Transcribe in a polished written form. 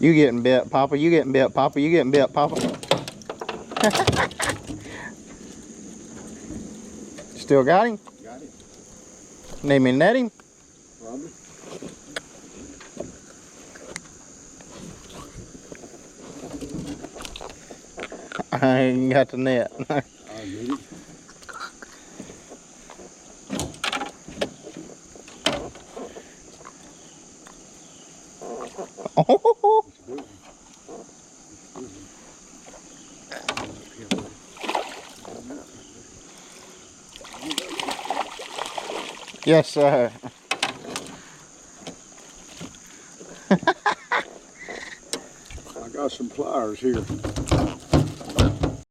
You getting bit, Papa. You getting bit, Papa. You getting bit, Papa. Still got him? Got him. Need me to net him? Probably. I ain't got the net. I need it. Oh, It's a good one. yes, sir. I got some pliers here.